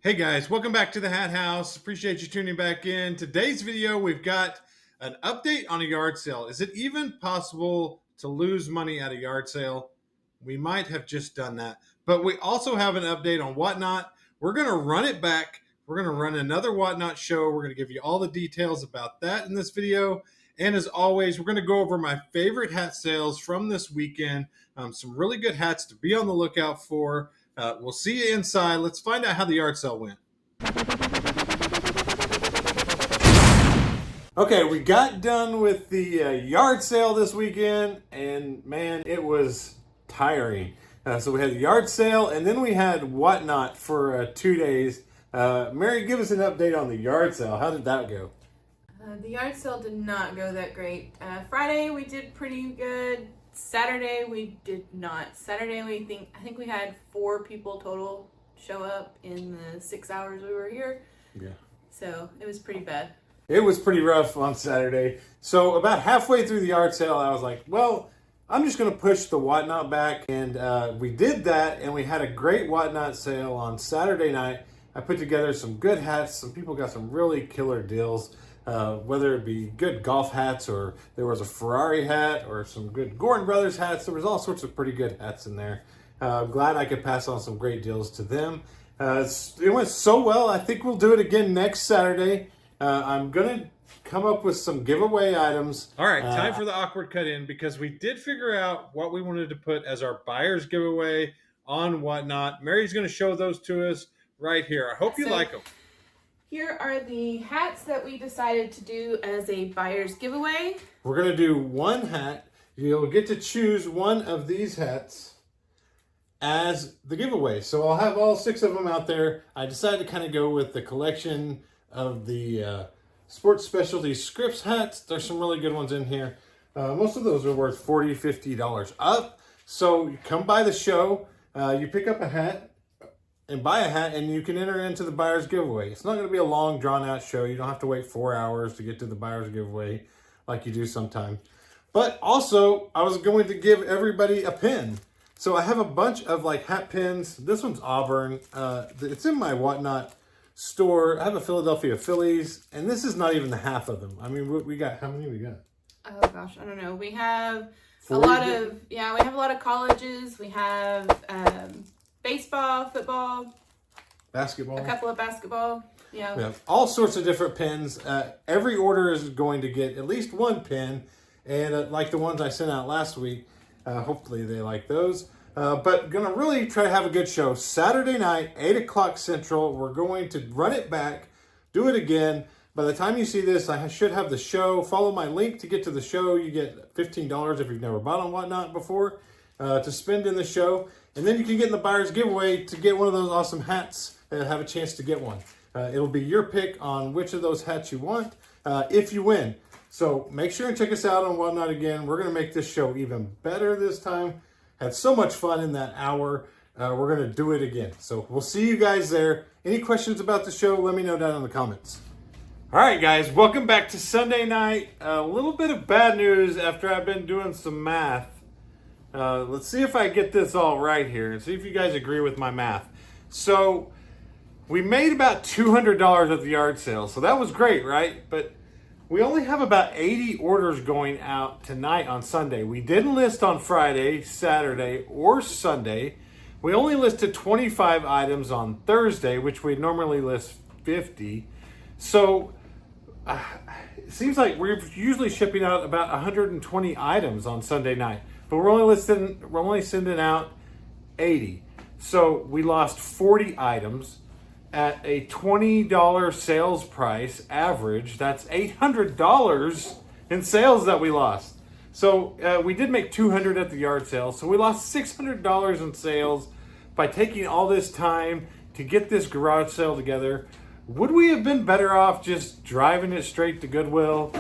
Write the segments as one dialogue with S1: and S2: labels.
S1: Hey guys, welcome back to the Hat House. Appreciate you tuning back in. Today's video, we've got an update on a yard sale. Is it even possible to lose money at a yard sale? We might have just done that, but we also have an update on Whatnot. We're going to run it back. We're going to run another Whatnot show. We're going to give you all the details about that in this video. And as always, we're going to go over my favorite hat sales from this weekend. Some really good hats to be on the lookout for. We'll see you inside. Let's find out how the yard sale went. Okay, we got done with the yard sale this weekend, and man, it was tiring. So we had the yard sale, and then we had Whatnot for 2 days. Mary, give us an update on the yard sale. How did that go?
S2: The yard sale did not go that great. Friday we did pretty good. Saturday we did not. Saturday I think we had 4 people total show up in the 6 hours we were here.
S1: Yeah.
S2: So it was pretty bad.
S1: It was pretty rough on Saturday. So about halfway through the yard sale, I was like, well, I'm just going to push the Whatnot back. And we did that, and we had a great Whatnot sale on Saturday night. I put together some good hats. Some people got some really killer deals. Whether it be good golf hats, or there was a Ferrari hat, or some good Gordon Brothers hats. There was all sorts of pretty good hats in there. I'm glad I could pass on some great deals to them. It went so well. I think we'll do it again next Saturday. I'm going to come up with some giveaway items. All right, time for the awkward cut in, because we did figure out what we wanted to put as our buyer's giveaway on Whatnot. Mary's going to show those to us right here. I hope you like them.
S2: Here are the hats that we decided to do as a buyer's giveaway.
S1: We're going to do one hat. You'll get to choose one of these hats as the giveaway. So I'll have all 6 of them out there. I decided to kind of go with the collection of the Sports Specialty Scripps hats. There's some really good ones in here. Most of those are worth $40, $50 up. So you come by the show, you pick up a hat, and buy a hat, and you can enter into the buyer's giveaway. It's not going to be a long, drawn-out show. You don't have to wait 4 hours to get to the buyer's giveaway like you do sometimes. But also, I was going to give everybody a pin. So I have a bunch of like hat pins. This one's Auburn. It's in my Whatnot store. I have a Philadelphia Phillies, and this is not even the half of them. I mean, we got, how many we got?
S2: Oh gosh, I don't know. We have
S1: 40?
S2: we have a lot of colleges. We have baseball, football,
S1: basketball,
S2: a couple of basketball. Yeah.
S1: We have all sorts of different pins. Every order is going to get at least one pin, and like the ones I sent out last week, hopefully they like those. But gonna really try to have a good show. Saturday night, 8 o'clock Central. We're going to run it back, do it again. By the time you see this, I should have the show. Follow my link to get to the show. You get $15 if you've never bought on Whatnot before to spend in the show. And then you can get in the buyer's giveaway to get one of those awesome hats and have a chance to get one. It'll be your pick on which of those hats you want if you win. So make sure and check us out on Whatnot again. We're going to make this show even better this time. Had so much fun in that hour. We're going to do it again. So we'll see you guys there. Any questions about the show, let me know down in the comments. All right, guys, welcome back to Sunday night. A little bit of bad news after I've been doing some math. Let's see if I get this all right here and see if you guys agree with my math. So we made about $200 at the yard sale. So that was great, right? But we only have about 80 orders going out tonight on Sunday. We didn't list on Friday, Saturday, or Sunday. We only listed 25 items on Thursday, which we normally list 50. So it seems like we're usually shipping out about 120 items on Sunday night. But we're only sending out 80. So we lost 40 items at a $20 sales price average. That's $800 in sales that we lost. So we did make $200 at the yard sale. So we lost $600 in sales by taking all this time to get this garage sale together. Would we have been better off just driving it straight to Goodwill?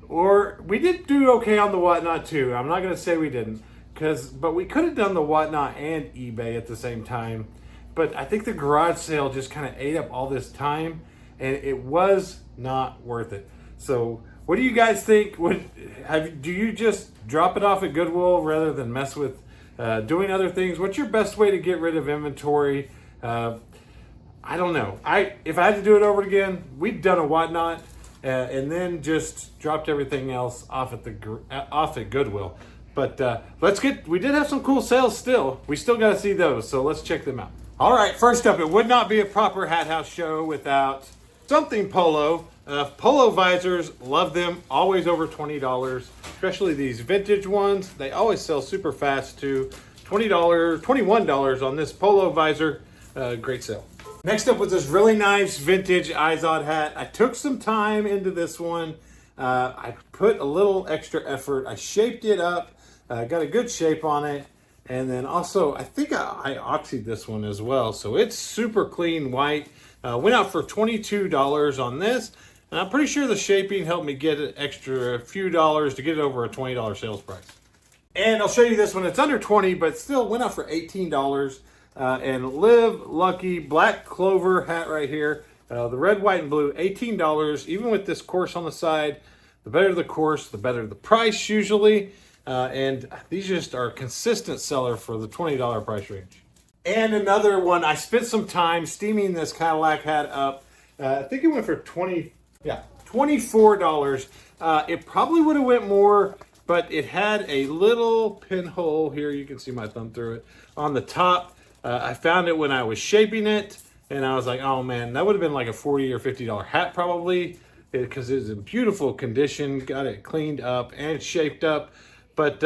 S1: Or we did do okay on the Whatnot too. I'm not going to say we didn't, but we could have done the Whatnot and eBay at the same time. But I think the garage sale just kind of ate up all this time, and it was not worth it. So what do you guys think? Do you just drop it off at Goodwill rather than mess with doing other things? What's your best way to get rid of inventory? I don't know. If I had to do it over again, we'd done a Whatnot and then just dropped everything else off at Goodwill. But we did have some cool sales still. We still got to see those, so let's check them out. All right, first up, it would not be a proper Hat House show without something polo. Polo visors, love them, always over $20, especially these vintage ones. They always sell super fast too. $20, $21 on this polo visor, great sale. Next up was this really nice vintage Izod hat. I took some time into this one. I put a little extra effort. I shaped it up, got a good shape on it. And then also, I think I oxyed this one as well. So it's super clean white. Went out for $22 on this. And I'm pretty sure the shaping helped me get an extra few dollars to get it over a $20 sales price. And I'll show you this one. It's under 20, but still went out for $18. And Live Lucky Black Clover hat right here. The red, white, and blue, $18. Even with this course on the side, the better the course, the better the price usually. And these just are a consistent seller for the $20 price range. And another one, I spent some time steaming this Cadillac hat up. I think it went for $24. It probably would have went more, but it had a little pinhole here. You can see my thumb through it on the top. I found it when I was shaping it, and I was like, oh man, that would have been like a $40 or $50 hat probably, because it's in beautiful condition. Got it cleaned up and shaped up. But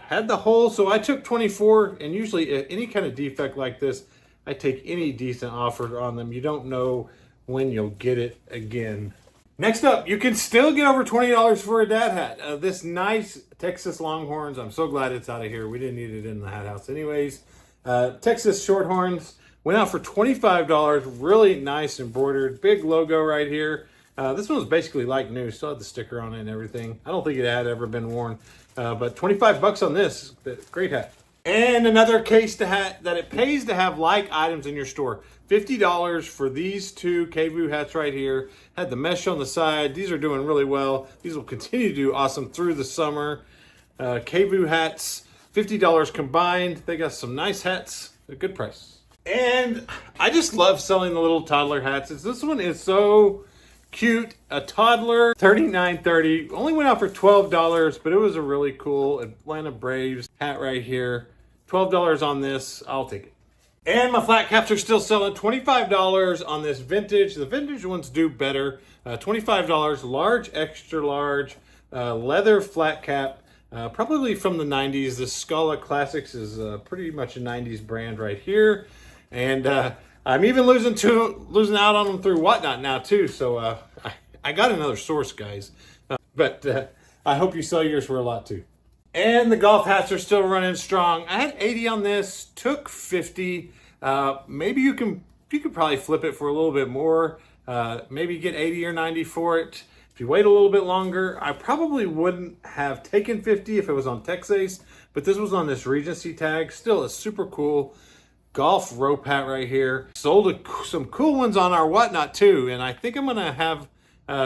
S1: had the hole, so I took 24, and usually any kind of defect like this, I take any decent offer on them. You don't know when you'll get it again. Next up, you can still get over $20 for a dad hat. This nice Texas Longhorns, I'm so glad it's out of here. We didn't need it in the hat house anyways. Texas Shorthorns went out for $25, really nice embroidered, big logo right here. This one was basically like new, still had the sticker on it and everything. I don't think it had ever been worn. But 25 bucks on this, great hat. And another case to hat that it pays to have like items in your store. $50 for these two KVU hats right here. Had the mesh on the side. These are doing really well. These will continue to do awesome through the summer. KVU hats, $50 combined. They got some nice hats, a good price. And I just love selling the little toddler hats. This one is so cute. A toddler, $39.30. Only went out for $12, but it was a really cool Atlanta Braves hat right here. $12 on this. I'll take it. And my flat caps are still selling. $25 on this vintage. The vintage ones do better. $25, large, extra large, leather flat cap. Probably from the 90s. The Scala Classics is pretty much a 90s brand right here. And I'm even losing out on them through Whatnot now too. So I got another source, guys. But I hope you sell yours for a lot too. And the golf hats are still running strong. I had 80 on this, took 50. Maybe you could probably flip it for a little bit more. Maybe get 80 or 90 for it. If you wait a little bit longer, I probably wouldn't have taken 50 if it was on Texace, but this was on this Regency tag. Still a super cool golf rope hat right here. Sold some cool ones on our Whatnot too, and I think I'm gonna have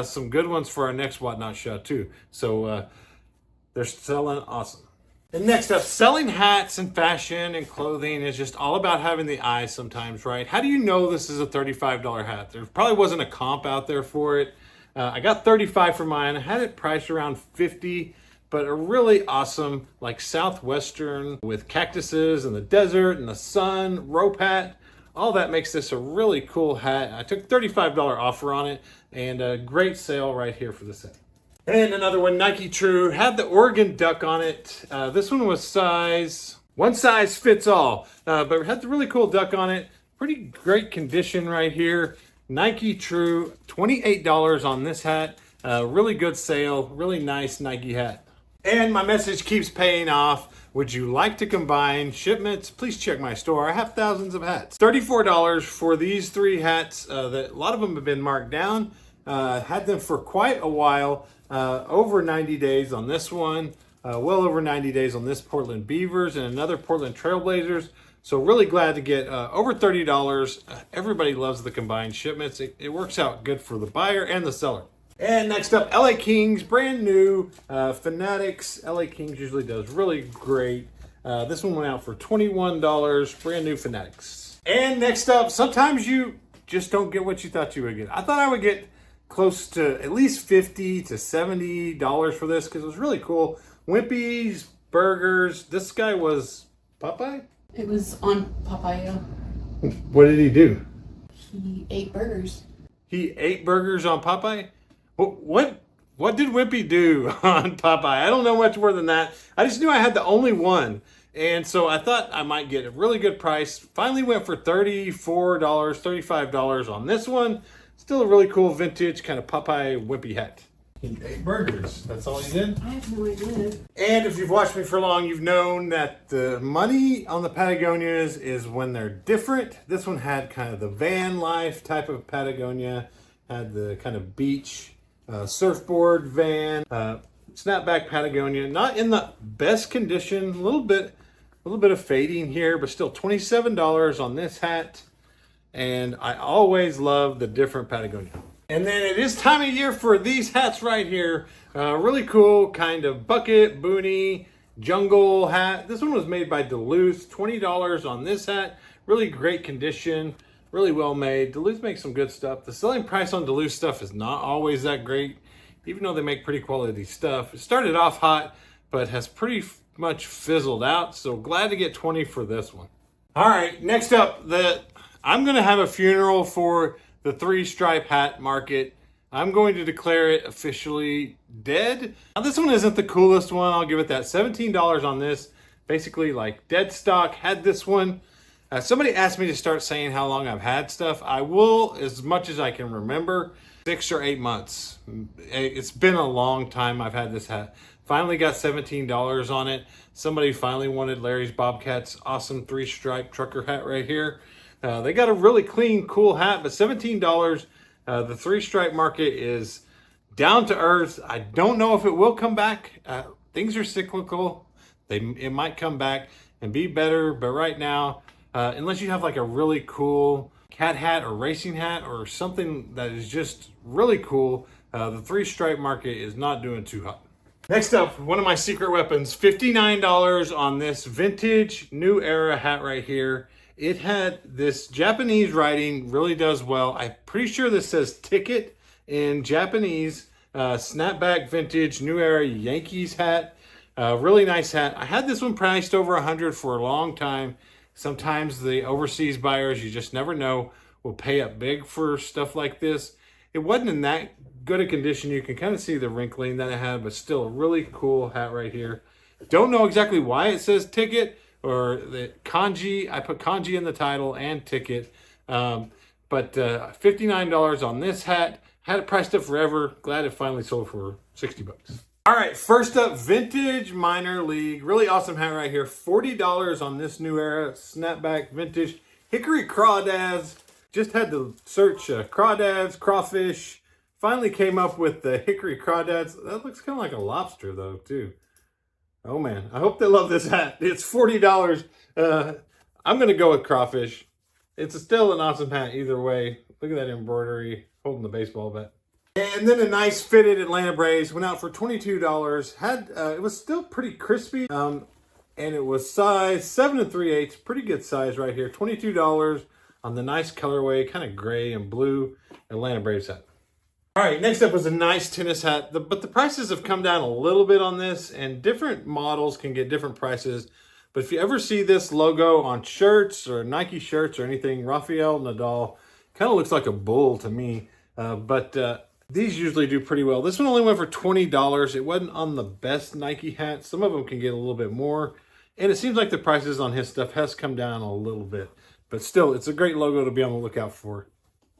S1: some good ones for our next Whatnot show too. So they're selling awesome. And next up, selling hats and fashion and clothing is just all about having the eye sometimes, right? How do you know this is a $35 hat? There probably wasn't a comp out there for it. I got $35 for mine. I had it priced around $50, but a really awesome, like Southwestern with cactuses and the desert and the sun, rope hat. All that makes this a really cool hat. I took $35 offer on it, and a great sale right here for the set. And another one, Nike True, had the Oregon Duck on it. This one was one size fits all, but it had the really cool duck on it. Pretty great condition right here. Nike True, $28 on this hat. Really good sale, really nice Nike hat. And my message keeps paying off. Would you like to combine shipments? Please check my store. I have thousands of hats. $34 for these three hats. A lot of them have been marked down. Had them for quite a while. Over 90 days on this one. Well over 90 days on this Portland Beavers and another Portland Trailblazers. So really glad to get over $30. Everybody loves the combined shipments. It works out good for the buyer and the seller. And next up, LA Kings, brand new Fanatics. LA Kings usually does really great. This one went out for $21, brand new Fanatics. And next up, sometimes you just don't get what you thought you would get. I thought I would get close to at least $50 to $70 for this because it was really cool. Wimpy's Burgers. This guy was Popeye?
S2: It was on Papaya.
S1: What did he do?
S2: He ate burgers.
S1: He ate burgers on Popeye? What did Wimpy do on Popeye? I don't know much more than that. I just knew I had the only one. And so I thought I might get a really good price. Finally went for $34, $35 on this one. Still a really cool vintage kind of Popeye Wimpy hat. He ate burgers. That's all he did?
S2: I have no idea.
S1: And if you've watched me for long, you've known that the money on the Patagonias is when they're different. This one had kind of the van life type of Patagonia. Had the kind of beach surfboard van. Snapback Patagonia. Not in the best condition. A little bit of fading here, but still $27 on this hat. And I always love the different Patagonia. And then it is time of year for these hats right here. Really cool kind of bucket, boonie, jungle hat. This one was made by Duluth. $20 on this hat. Really great condition. Really well made. Duluth makes some good stuff. The selling price on Duluth stuff is not always that great, even though they make pretty quality stuff. It started off hot, but has pretty much fizzled out. So glad to get 20 for this one. All right, next up, I'm going to have a funeral for the three-stripe hat market. I'm going to declare it officially dead. Now, this one isn't the coolest one. I'll give it that. $17 on this. Basically, like dead stock. Had this one. Somebody asked me to start saying how long I've had stuff. I will, as much as I can remember, 6 or 8 months. It's been a long time I've had this hat. Finally got $17 on it. Somebody finally wanted Larry's Bobcats awesome three-stripe trucker hat right here. They got a really clean, cool hat, but $17. The three-stripe market is down to earth. I don't know if it will come back. Things are cyclical. It might come back and be better, but right now, unless you have like a really cool cat hat or racing hat or something that is just really cool, the three-stripe market is not doing too hot. Next up, one of my secret weapons, $59 on this vintage New Era hat right here. It had this Japanese writing, really does well. I'm pretty sure this says ticket in Japanese. Snapback vintage New Era Yankees hat. Really nice hat. I had this one priced over $100 for a long time. Sometimes the overseas buyers, you just never know, will pay up big for stuff like this. It wasn't in that good a condition. You can kind of see the wrinkling that it had, but still a really cool hat right here. Don't know exactly why it says ticket or the kanji. I put kanji in the title and ticket. But $59 on this hat. Had it priced up forever. Glad it finally sold for $60. All right, first up, vintage minor league. Really awesome hat right here. $40 on this New Era snapback vintage hickory crawdads. Just had to search crawdads, crawfish. Finally came up with the hickory crawdads. That looks kind of like a lobster though, too. Oh man, I hope they love this hat. It's $40. I'm gonna go with crawfish. It's still an awesome hat either way. Look at that embroidery holding the baseball bat. And then a nice fitted Atlanta Braves went out for $22. It was still pretty crispy. And it was size 7 3/8. Pretty good size right here. $22 on the nice colorway, kind of gray and blue Atlanta Braves hat. All right, next up was a nice tennis hat, but the prices have come down a little bit on this, and different models can get different prices. But if you ever see this logo on shirts or Nike shirts or anything, Rafael Nadal, kind of looks like a bull to me. These usually do pretty well. This one only went for $20. It wasn't on the best Nike hat. Some of them can get a little bit more. And it seems like the prices on his stuff has come down a little bit. But still, it's a great logo to be on the lookout for.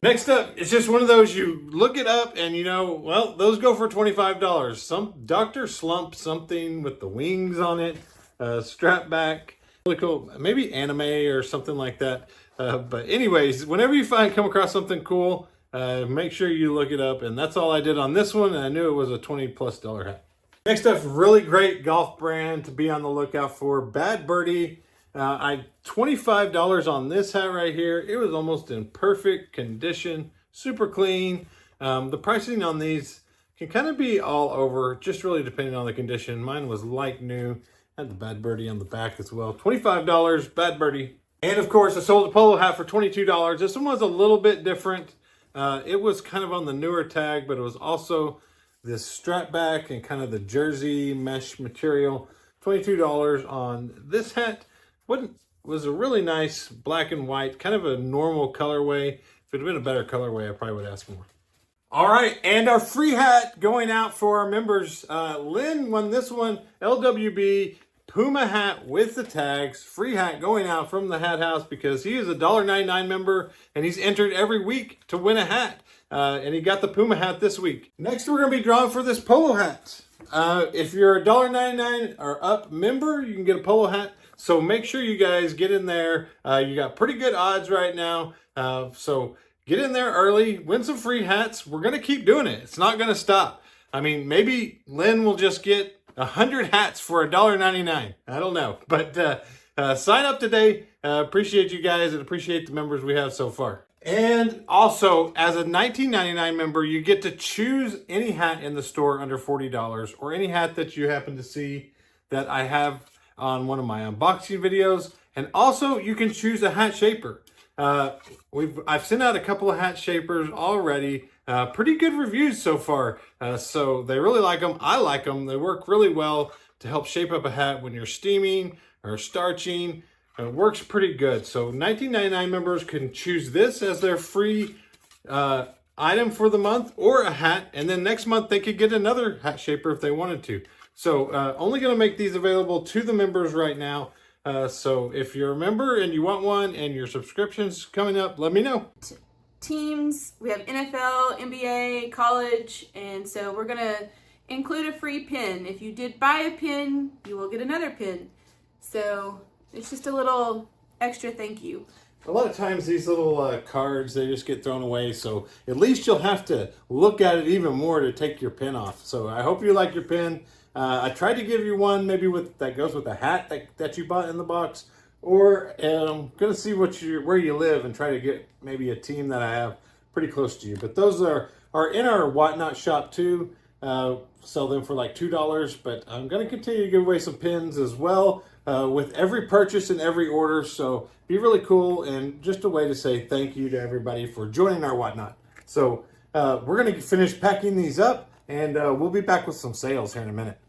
S1: Next up, it's just one of those, you look it up and you know, well, those go for $25. Some Dr. Slump something with the wings on it, strap back, really cool, maybe anime or something like that. But anyways, whenever you come across something cool, make sure you look it up. And that's all I did on this one. And I knew it was a $20+ hat. Next up, really great golf brand to be on the lookout for, Bad Birdie. $25 on this hat right here. It was almost in perfect condition, super clean. The pricing on these can kind of be all over, just really depending on the condition. Mine was like new. Had the Bad Birdie on the back as well. $25, Bad Birdie. And of course, I sold a polo hat for $22. This one was a little bit different. It was kind of on the newer tag, but it was also this strap back and kind of the jersey mesh material. $22 on this hat. Was a really nice black and white, kind of a normal colorway. If it had been a better colorway, I probably would ask more. All right, and our free hat going out for our members. Lynn won this one, LWB Puma hat with the tags. Free hat going out from the Hat House because he is a $1.99 member and he's entered every week to win a hat. And he got the Puma hat this week. Next, we're going to be drawing for this polo hat. If you're a $1.99 or up member, you can get a polo hat. So make sure you guys get in there. You got pretty good odds right now. So get in there early, win some free hats. We're going to keep doing it. It's not going to stop. I mean, maybe Lynn will just get 100 hats for $1.99. I don't know. But sign up today. Appreciate you guys and appreciate the members we have so far. And also, as a $19.99 member, you get to choose any hat in the store under $40 or any hat that you happen to see that I have on one of my unboxing videos. And also, you can choose a hat shaper. I've sent out a couple of hat shapers already. Pretty good reviews so far. So they really like them. I like them. They work really well to help shape up a hat when you're steaming or starching. It works pretty good. So $19.99 members can choose this as their free item for the month or a hat. And then next month they could get another hat shaper if they wanted to. So only going to make these available to the members right now. So if you're a member and you want one and your subscription's coming up, let me know.
S2: Teams, we have NFL, NBA, college, and so we're going to include a free pin. If you did buy a pin, you will get another pin. So it's just a little extra thank you.
S1: A lot of times these little cards, they just get thrown away. So at least you'll have to look at it even more to take your pin off. So I hope you like your pin. I tried to give you one maybe that goes with a hat that you bought in the box. Or I'm going to see where you live and try to get maybe a team that I have pretty close to you. But those are in our Whatnot shop too. Sell them for like $2. But I'm going to continue to give away some pins as well with every purchase and every order. So be really cool and just a way to say thank you to everybody for joining our Whatnot. So we're going to finish packing these up and we'll be back with some sales here in a minute.